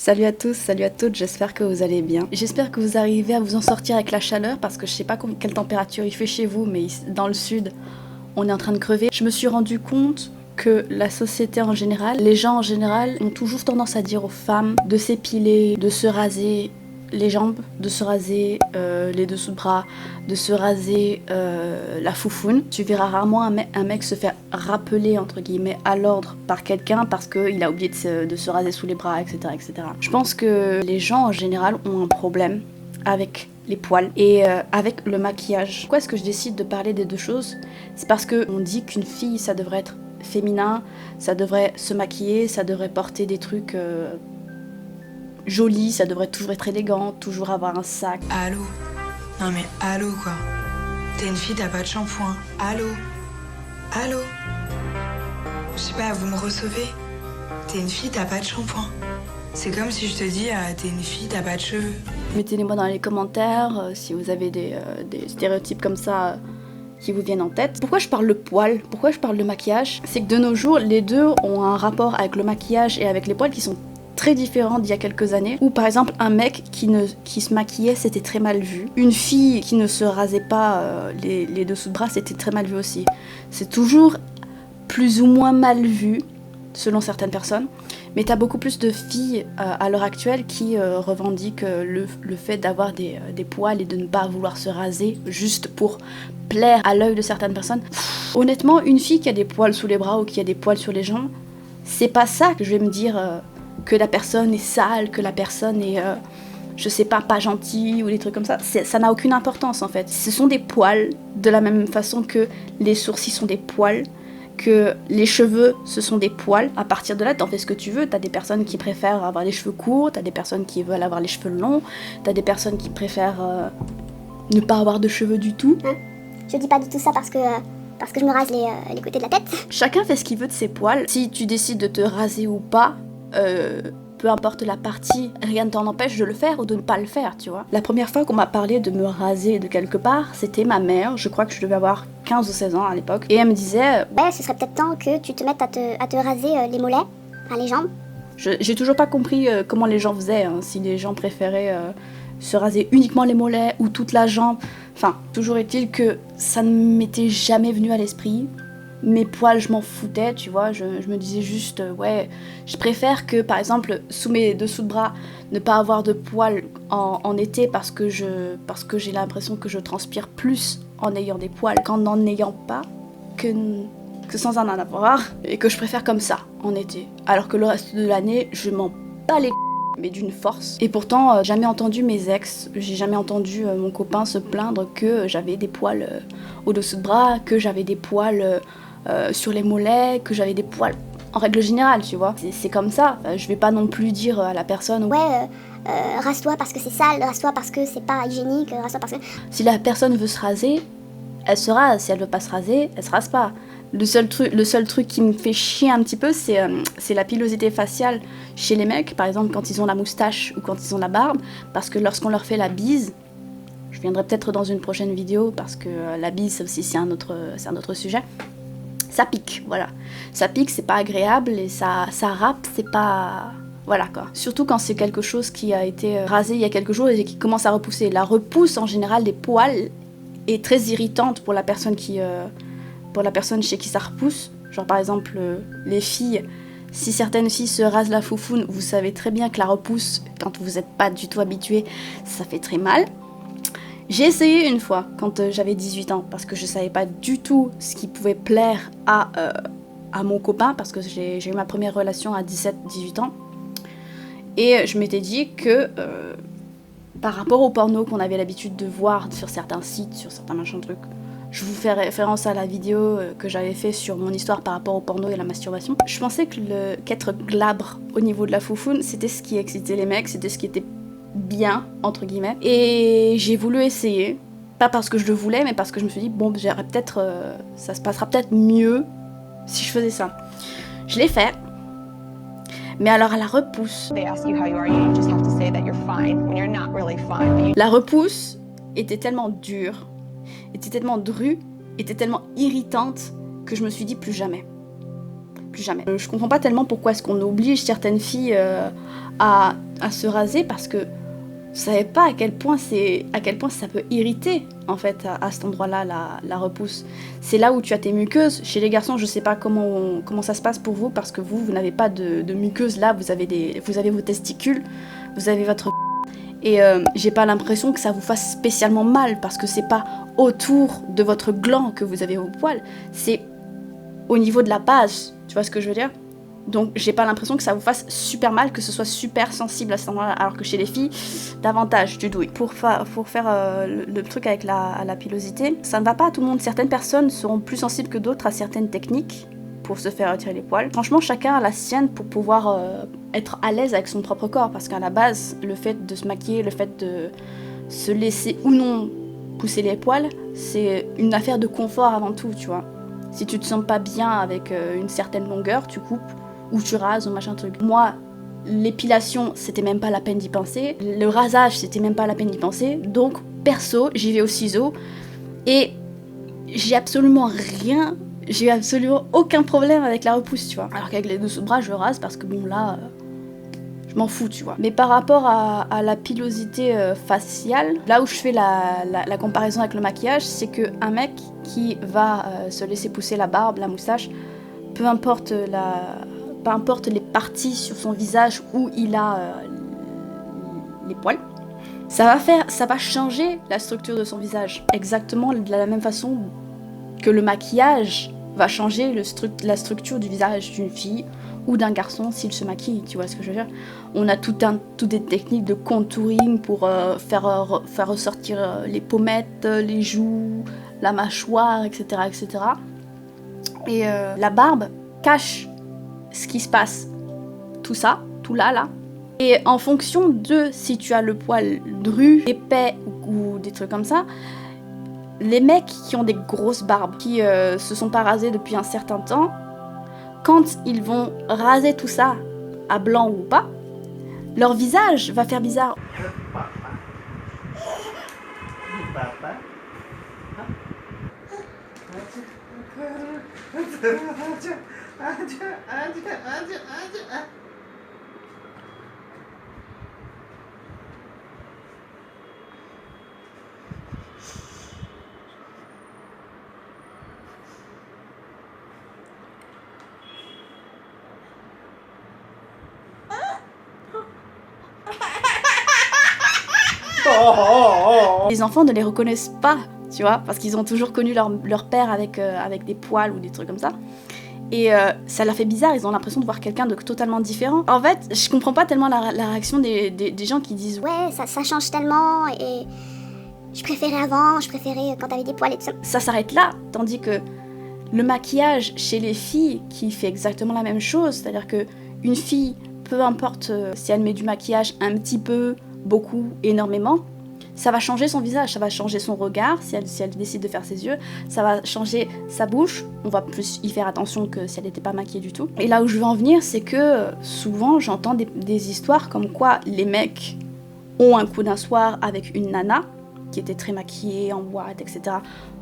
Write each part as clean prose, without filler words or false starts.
Salut à tous, salut à toutes, j'espère que vous allez bien. J'espère que vous arrivez à vous en sortir avec la chaleur parce que je sais pas quelle température il fait chez vous, mais dans le sud, on est en train de crever. Je me suis rendu compte que la société en général, les gens en général, ont toujours tendance à dire aux femmes de s'épiler, de se raser les jambes, de se raser les dessous de bras, de se raser la foufoune. Tu verras rarement un mec se faire rappeler entre guillemets à l'ordre par quelqu'un parce qu'il a oublié de se raser sous les bras, etc., etc. Je pense que les gens en général ont un problème avec les poils et avec le maquillage. Pourquoi est-ce que je décide de parler des deux choses? C'est parce qu'on dit qu'une fille, ça devrait être féminin, ça devrait se maquiller, ça devrait porter des trucs jolis, ça devrait toujours être élégant, toujours avoir un sac. Allô? Non mais allô quoi. T'es une fille, t'as pas de shampoing. Allô? Allô? Je sais pas, vous me recevez? T'es une fille, t'as pas de shampoing. C'est comme si je te dis, t'es une fille, t'as pas de cheveux. Mettez-les-moi dans les commentaires si vous avez des stéréotypes comme ça qui vous viennent en tête. Pourquoi je parle de poils? Pourquoi je parle de maquillage? C'est que de nos jours, les deux ont un rapport avec le maquillage et avec les poils qui sont très différents d'il y a quelques années. Ou par exemple, un mec qui se maquillait, c'était très mal vu. Une fille qui ne se rasait pas les dessous de bras, c'était très mal vu aussi. C'est toujours plus ou moins mal vu, selon certaines personnes. Mais t'as beaucoup plus de filles à l'heure actuelle qui revendiquent le fait d'avoir des poils et de ne pas vouloir se raser juste pour plaire à l'œil de certaines personnes. Honnêtement, une fille qui a des poils sous les bras ou qui a des poils sur les jambes, c'est pas ça que je vais me dire que la personne est sale, que la personne est, je sais pas gentille ou des trucs comme ça. Ça n'a aucune importance en fait. Ce sont des poils de la même façon que les sourcils sont des poils, que les cheveux, ce sont des poils. À partir de là, t'en fais ce que tu veux. T'as des personnes qui préfèrent avoir les cheveux courts, t'as des personnes qui veulent avoir les cheveux longs, t'as des personnes qui préfèrent ne pas avoir de cheveux du tout. Je dis pas du tout ça parce que je me rase les côtés de la tête. Chacun fait ce qu'il veut de ses poils. Si tu décides de te raser ou pas, peu importe la partie, rien ne t'en empêche de le faire ou de ne pas le faire, tu vois. La première fois qu'on m'a parlé de me raser de quelque part, c'était ma mère. Je crois que je devais avoir 15 ou 16 ans à l'époque. Et elle me disait... Ouais, ce serait peut-être temps que tu te mettes à te raser les mollets, enfin les jambes. J'ai toujours pas compris comment les gens faisaient, hein, si les gens préféraient se raser uniquement les mollets ou toute la jambe. Enfin, toujours est-il que ça ne m'était jamais venu à l'esprit. Mes poils, je m'en foutais, tu vois, je me disais juste, ouais, je préfère que, par exemple, sous mes dessous de bras, ne pas avoir de poils en été parce que j'ai l'impression que je transpire plus en ayant des poils qu'en n'en ayant pas, que sans en avoir, et que je préfère comme ça, en été. Alors que le reste de l'année, je m'en bats les mais d'une force. Et pourtant, jamais entendu mes ex, j'ai jamais entendu mon copain se plaindre que j'avais des poils au-dessous de bras, que j'avais des poils... sur les mollets, que j'avais des poils en règle générale, tu vois. C'est comme ça. Je vais pas non plus dire à la personne... Ouais, rase-toi parce que c'est sale, rase-toi parce que c'est pas hygiénique, rase-toi parce que... Si la personne veut se raser, elle se rase. Si elle veut pas se raser, elle se rase pas. Le seul truc qui me fait chier un petit peu, c'est la pilosité faciale chez les mecs, par exemple quand ils ont la moustache ou quand ils ont la barbe, parce que lorsqu'on leur fait la bise, je viendrai peut-être dans une prochaine vidéo, parce que la bise, ça aussi, c'est un autre sujet. Ça pique, voilà. Ça pique, c'est pas agréable et ça râpe, c'est pas... Voilà quoi. Surtout quand c'est quelque chose qui a été rasé il y a quelques jours et qui commence à repousser. La repousse en général des poils est très irritante pour la personne chez qui ça repousse. Genre par exemple les filles, si certaines filles se rasent la foufoune, vous savez très bien que la repousse, quand vous n'êtes pas du tout habitué, ça fait très mal. J'ai essayé une fois, quand j'avais 18 ans, parce que je savais pas du tout ce qui pouvait plaire à mon copain, parce que j'ai eu ma première relation à 17-18 ans. Et je m'étais dit que, par rapport au porno qu'on avait l'habitude de voir sur certains sites, sur certains machins trucs, je vous fais référence à la vidéo que j'avais fait sur mon histoire par rapport au porno et à la masturbation. Je pensais qu'être glabre au niveau de la foufoune, c'était ce qui excitait les mecs, c'était ce qui était bien, entre guillemets. Et j'ai voulu essayer, pas parce que je le voulais, mais parce que je me suis dit, bon, j'aurais peut-être, ça se passera peut-être mieux si je faisais ça. Je l'ai fait, mais alors à la repousse. La repousse était tellement dure, était tellement drue, était tellement irritante que je me suis dit plus jamais. Plus jamais. Je comprends pas tellement pourquoi est-ce qu'on oblige certaines filles à à se raser parce que vous savez pas à quel point ça peut irriter en fait à cet endroit-là la repousse. C'est là où tu as tes muqueuses. Chez les garçons, je sais pas comment ça se passe pour vous parce que vous n'avez pas de muqueuses là. Vous avez vos testicules, vous avez votre et j'ai pas l'impression que ça vous fasse spécialement mal parce que c'est pas autour de votre gland que vous avez vos poils, c'est au niveau de la base. Tu vois ce que je veux dire? Donc j'ai pas l'impression que ça vous fasse super mal, que ce soit super sensible à cet endroit-là, alors que chez les filles, davantage du douille. Pour faire le truc avec la pilosité, ça ne va pas à tout le monde. Certaines personnes seront plus sensibles que d'autres à certaines techniques pour se faire retirer les poils. Franchement, chacun a la sienne pour pouvoir être à l'aise avec son propre corps, parce qu'à la base, le fait de se maquiller, le fait de se laisser ou non pousser les poils, c'est une affaire de confort avant tout, tu vois. Si tu te sens pas bien avec une certaine longueur, tu coupes ou tu rases ou machin truc. Moi, l'épilation, c'était même pas la peine d'y penser. Le rasage, c'était même pas la peine d'y penser. Donc, perso, j'y vais au ciseau. Et j'ai absolument aucun problème avec la repousse, tu vois. Alors qu'avec les deux bras, je rase parce que bon, là, je m'en fous, tu vois. Mais par rapport à la pilosité faciale, là où je fais la comparaison avec le maquillage, c'est qu'un mec qui va se laisser pousser la barbe, la moustache, peu importe les parties sur son visage où il a les poils, ça va changer la structure de son visage. Exactement de la même façon que le maquillage va changer la structure du visage d'une fille ou d'un garçon s'il se maquille, tu vois ce que je veux dire. On a toutes des techniques de contouring pour faire ressortir les pommettes, les joues, la mâchoire, etc. etc. Et la barbe cache ce qui se passe, tout ça, tout là. Et en fonction de si tu as le poil dru, épais ou des trucs comme ça, les mecs qui ont des grosses barbes, qui se sont pas rasés depuis un certain temps, quand ils vont raser tout ça, à blanc ou pas, leur visage va faire bizarre. Les enfants ne les reconnaissent pas, tu vois, parce qu'ils ont toujours connu leur père avec des poils ou des trucs comme ça. Et ça leur fait bizarre, ils ont l'impression de voir quelqu'un de totalement différent. En fait, je comprends pas tellement la réaction des gens qui disent ouais, ça change tellement et je préférais avant, je préférais quand t'avais des poils et tout ça. Ça s'arrête là, tandis que le maquillage chez les filles qui fait exactement la même chose, c'est-à-dire que une fille, peu importe si elle met du maquillage un petit peu, beaucoup, énormément, ça va changer son visage, ça va changer son regard, si elle décide de faire ses yeux, ça va changer sa bouche, on va plus y faire attention que si elle n'était pas maquillée du tout. Et là où je veux en venir, c'est que souvent j'entends des histoires comme quoi les mecs ont un coup d'un soir avec une nana qui était très maquillée, en boîte, etc.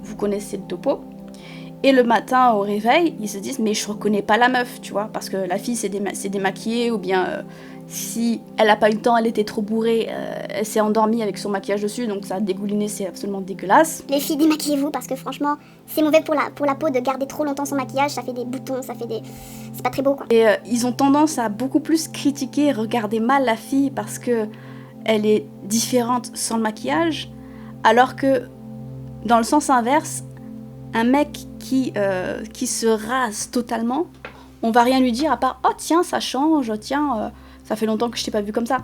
Vous connaissez le topo. Et le matin au réveil, ils se disent mais je reconnais pas la meuf, tu vois, parce que la fille s'est démaquillée ou bien si elle a pas eu le temps, elle était trop bourrée, elle s'est endormie avec son maquillage dessus, donc ça a dégouliné, c'est absolument dégueulasse. Les filles, démaquillez-vous parce que franchement, c'est mauvais pour la peau de garder trop longtemps son maquillage, ça fait des boutons, c'est pas très beau quoi. Et ils ont tendance à beaucoup plus critiquer et regarder mal la fille parce que elle est différente sans le maquillage, alors que dans le sens inverse, un mec qui se rase totalement, on va rien lui dire à part « Oh tiens, ça change, tiens, ça fait longtemps que je t'ai pas vu comme ça ».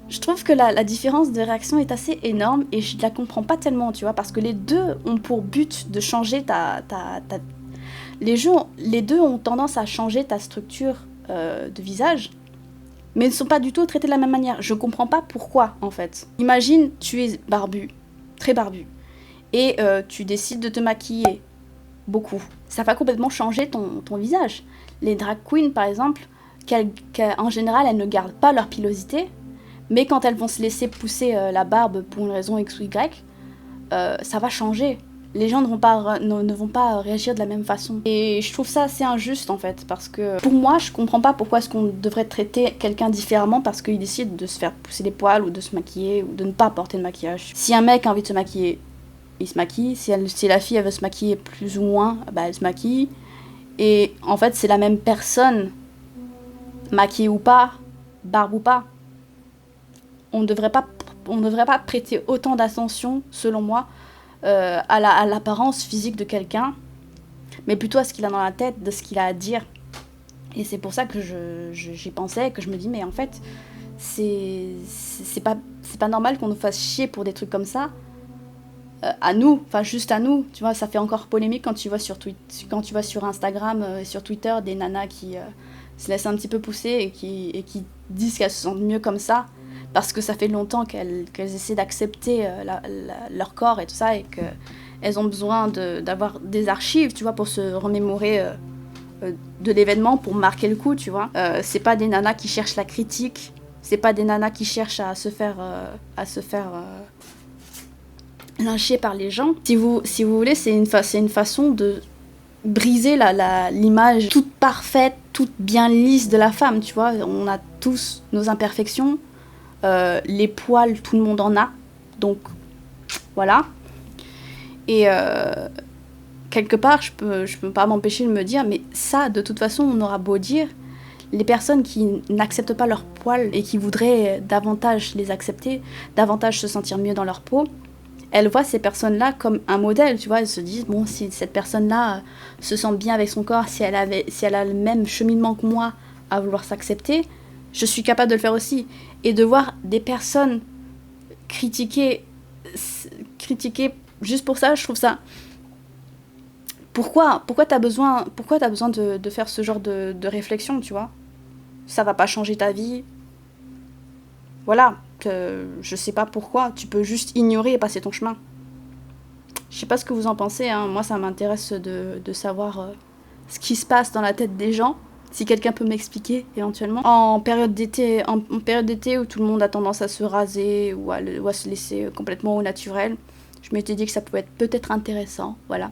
Je trouve que la différence de réaction est assez énorme et je la comprends pas tellement, tu vois, parce que les deux ont pour but de changer les deux ont tendance à changer ta structure de visage, mais ne sont pas du tout traités de la même manière. Je comprends pas pourquoi, en fait. Imagine, tu es barbu, très barbu, et tu décides de te maquiller beaucoup. Ça va complètement changer ton visage. Les drag queens, par exemple, en général, elles ne gardent pas leur pilosité, mais quand elles vont se laisser pousser la barbe pour une raison X ou Y, ça va changer. les gens ne vont pas réagir de la même façon. Et je trouve ça assez injuste en fait, parce que pour moi, je comprends pas pourquoi est-ce qu'on devrait traiter quelqu'un différemment parce qu'il décide de se faire pousser les poils ou de se maquiller ou de ne pas porter de maquillage. Si un mec a envie de se maquiller, il se maquille. Si la fille elle veut se maquiller plus ou moins, bah elle se maquille. Et en fait, c'est la même personne, maquillée ou pas, barbe ou pas. On ne devrait pas prêter autant d'attention, selon moi, à l'apparence physique de quelqu'un, mais plutôt à ce qu'il a dans la tête, de ce qu'il a à dire. Et c'est pour ça que j'y pensais, que je me dis, mais en fait, c'est pas normal qu'on nous fasse chier pour des trucs comme ça. À nous, enfin juste à nous, tu vois, ça fait encore polémique quand tu vois sur Instagram et sur Twitter des nanas qui se laissent un petit peu pousser et qui disent qu'elles se sentent mieux comme ça, parce que ça fait longtemps qu'elles essaient d'accepter leur corps et tout ça, et qu'elles ont besoin d'avoir des archives, tu vois, pour se remémorer de l'événement, pour marquer le coup, tu vois. C'est pas des nanas qui cherchent la critique, c'est pas des nanas qui cherchent à se faire lyncher par les gens. Si vous voulez, c'est une façon de briser l'image toute parfaite, toute bien lisse de la femme, tu vois. On a tous nos imperfections, les poils, tout le monde en a, donc voilà. Et quelque part, je peux pas m'empêcher de me dire, mais ça, de toute façon, on aura beau dire, les personnes qui n'acceptent pas leurs poils et qui voudraient davantage les accepter, davantage se sentir mieux dans leur peau, elles voient ces personnes-là comme un modèle, tu vois. Elles se disent, bon, si cette personne-là se sent bien avec son corps, si elle a le même cheminement que moi à vouloir s'accepter, je suis capable de le faire aussi. Et de voir des personnes critiquer juste pour ça, je trouve ça... Pourquoi t'as besoin de faire ce genre de réflexion, tu vois? Ça va pas changer ta vie. Voilà, je sais pas pourquoi, tu peux juste ignorer et passer ton chemin. Je sais pas ce que vous en pensez, hein. Moi ça m'intéresse de savoir ce qui se passe dans la tête des gens, si quelqu'un peut m'expliquer éventuellement. En période d'été où tout le monde a tendance à se raser ou à se laisser complètement au naturel, je m'étais dit que ça pouvait être peut-être intéressant, voilà.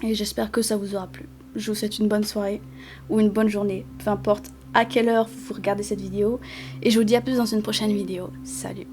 Et j'espère que ça vous aura plu. Je vous souhaite une bonne soirée ou une bonne journée, peu importe à quelle heure vous regardez cette vidéo. Et je vous dis à plus dans une prochaine vidéo. Salut!